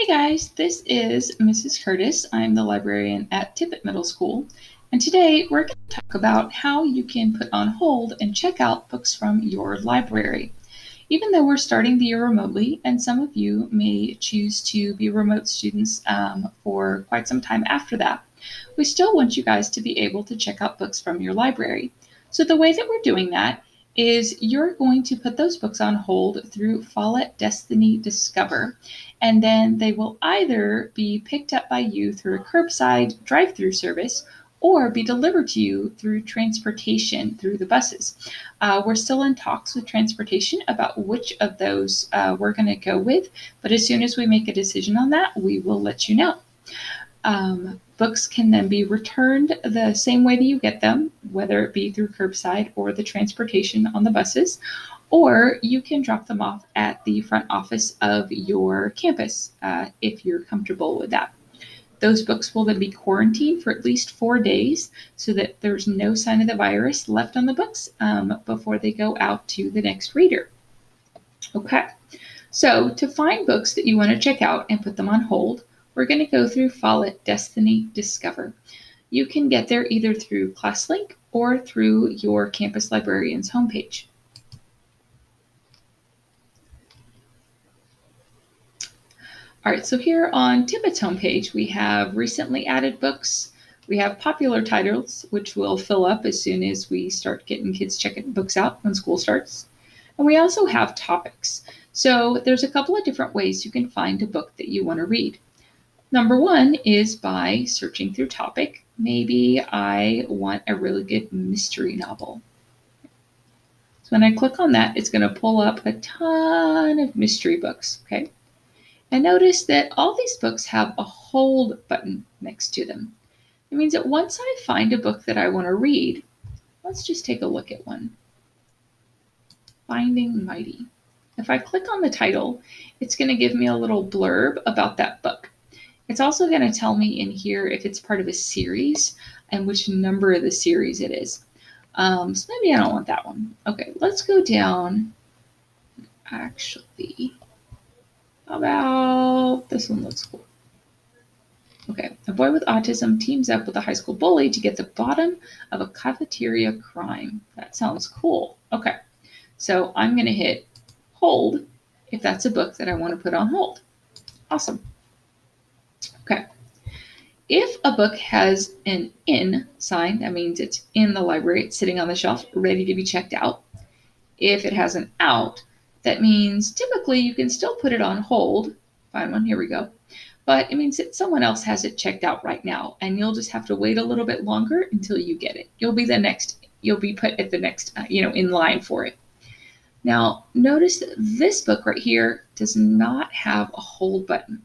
guys, this is Mrs. Curtis. I'm the librarian at Tippett Middle School, and today we're going to talk about how you can put on hold and check out books from your library. Even though we're starting the year remotely, and some of you may choose to be remote students for quite some time after that, we still want you guys to be able to check out books from your library. So the way that we're doing that is you're going to put those books on hold through Follett Destiny Discover, and then they will either be picked up by you through a curbside drive-through service or be delivered to you through transportation through the buses. We're still in talks with transportation about which of those we're going to go with, but as soon as we make a decision on that, we will let you know. Books can then be returned the same way that you get them, whether it be through curbside or the transportation on the buses, or you can drop them off at the front office of your campus if you're comfortable with that. Those books will then be quarantined for at least 4 days so that there's no sign of the virus left on the books before they go out to the next reader. Okay, so to find books that you want to check out and put them on hold, we're going to go through Follett Destiny Discover. You can get there either through ClassLink or through your campus librarian's homepage. All right, so here on Tippett's homepage, we have recently added books. We have popular titles, which will fill up as soon as we start getting kids checking books out when school starts. And we also have topics. So there's a couple of different ways you can find a book that you want to read. Number one is by searching through topic. Maybe I want a really good mystery novel. So when I click on that, it's going to pull up a ton of mystery books, okay? And notice that all these books have a hold button next to them. It means that once I find a book that I want to read, let's just take a look at one. Finding Mighty. If I click on the title, it's going to give me a little blurb about that book. It's also going to tell me in here if it's part of a series and which number of the series it is. So maybe I don't want that one. Okay, let's go down. Actually, how about this one looks cool. Okay, a boy with autism teams up with a high school bully to get to the bottom of a cafeteria crime. That sounds cool. Okay, so I'm going to hit hold if that's a book that I want to put on hold. Awesome. Okay. If a book has an in sign, that means it's in the library, it's sitting on the shelf, ready to be checked out. If it has an out, that means typically you can still put it on hold. Find one, here we go. But it means that someone else has it checked out right now, and you'll just have to wait a little bit longer until you get it. You'll be put at the next, in line for it. Now, notice that this book right here does not have a hold button.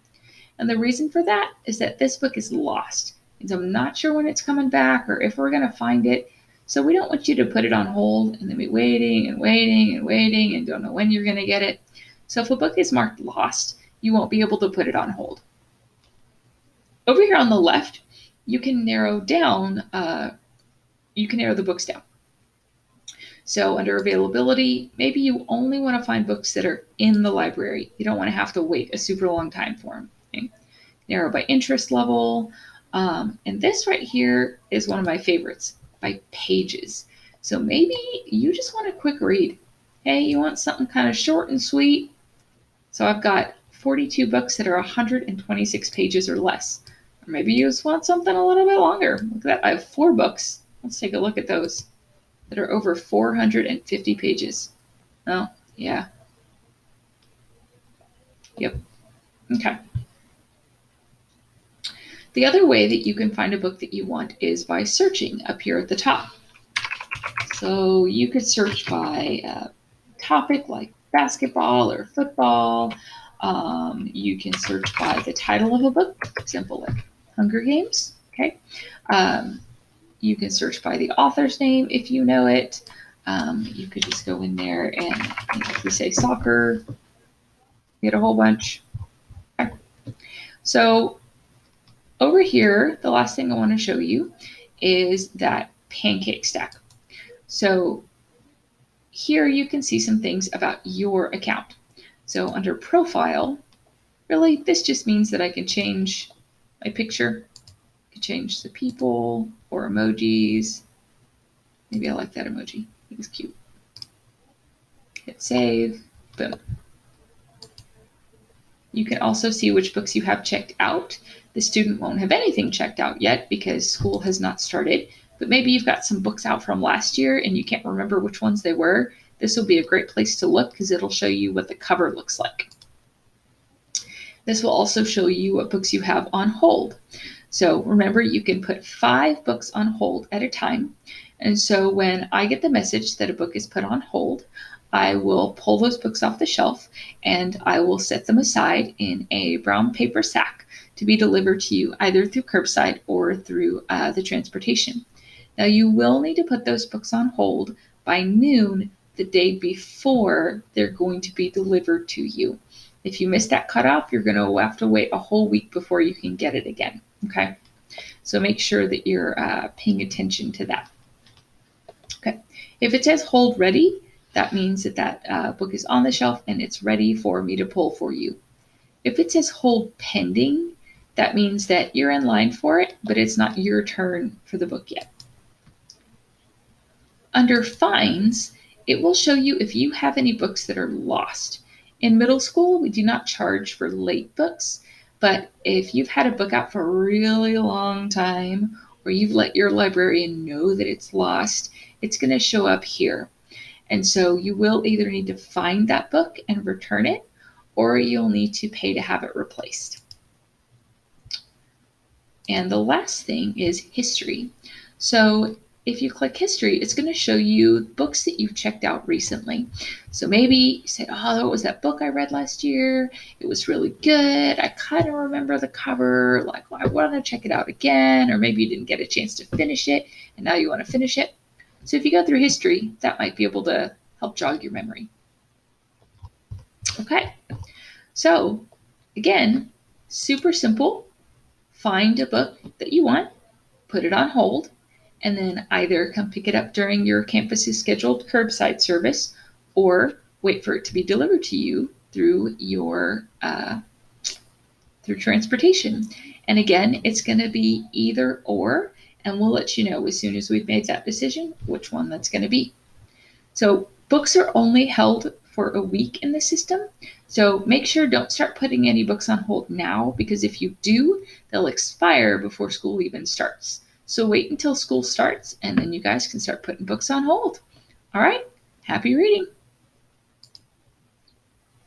And the reason for that is that this book is lost. And so I'm not sure when it's coming back or if we're going to find it. So we don't want you to put it on hold and then be waiting and waiting and waiting and don't know when you're going to get it. So if a book is marked lost, you won't be able to put it on hold. Over here on the left, you can narrow the books down. So under availability, maybe you only want to find books that are in the library. You don't want to have to wait a super long time for them. Okay? Narrow by interest level. And this right here is one of my favorites, by pages. So maybe you just want a quick read. Hey, you want something kind of short and sweet? So I've got 42 books that are 126 pages or less. Or maybe you just want something a little bit longer. Look at that. I have 4 books. Let's take a look at those that are over 450 pages. Oh, yeah. Yep. Okay. The other way that you can find a book that you want is by searching up here at the top. So you could search by a topic like basketball or football. You can search by the title of a book, for example, like Hunger Games. Okay. You can search by the author's name if you know it. You could just go in there and if we say soccer, get a whole bunch. Okay. So over here, the last thing I want to show you is that pancake stack. So here you can see some things about your account. So under profile, Really, this just means that I can change my picture. I can change the people or emojis. Maybe I like that emoji. It's cute. Hit save. Boom. You can also see which books you have checked out. The student won't have anything checked out yet because school has not started, but maybe you've got some books out from last year and you can't remember which ones they were. This will be a great place to look because it'll show you what the cover looks like. This will also show you what books you have on hold. So remember, you can put 5 books on hold at a time. And so when I get the message that a book is put on hold, I will pull those books off the shelf and I will set them aside in a brown paper sack to be delivered to you either through curbside or through the transportation. Now, you will need to put those books on hold by noon the day before they're going to be delivered to you. If you miss that cutoff, you're going to have to wait a whole week before you can get it again. Okay, so make sure that you're paying attention to that. Okay, if it says hold ready, that means that book is on the shelf and it's ready for me to pull for you. If it says hold pending, that means that you're in line for it, but it's not your turn for the book yet. Under fines, it will show you if you have any books that are lost. In middle school, we do not charge for late books, but if you've had a book out for a really long time, or you've let your librarian know that it's lost, it's going to show up here. And so you will either need to find that book and return it, or you'll need to pay to have it replaced. And the last thing is history. So if you click history, it's going to show you books that you've checked out recently. So maybe you said, oh, that was that book I read last year. It was really good. I kind of remember the cover. Like, well, I want to check it out again. Or maybe you didn't get a chance to finish it and now you want to finish it. So if you go through history, that might be able to help jog your memory. Okay. So again, super simple. Find a book that you want, put it on hold, and then either come pick it up during your campus's scheduled curbside service or wait for it to be delivered to you through your through transportation. And again, it's going to be either or, and we'll let you know as soon as we've made that decision which one that's going to be. So books are only held for a week in the system. So make sure don't start putting any books on hold now, because if you do, they'll expire before school even starts. So wait until school starts and then you guys can start putting books on hold. All right, happy reading.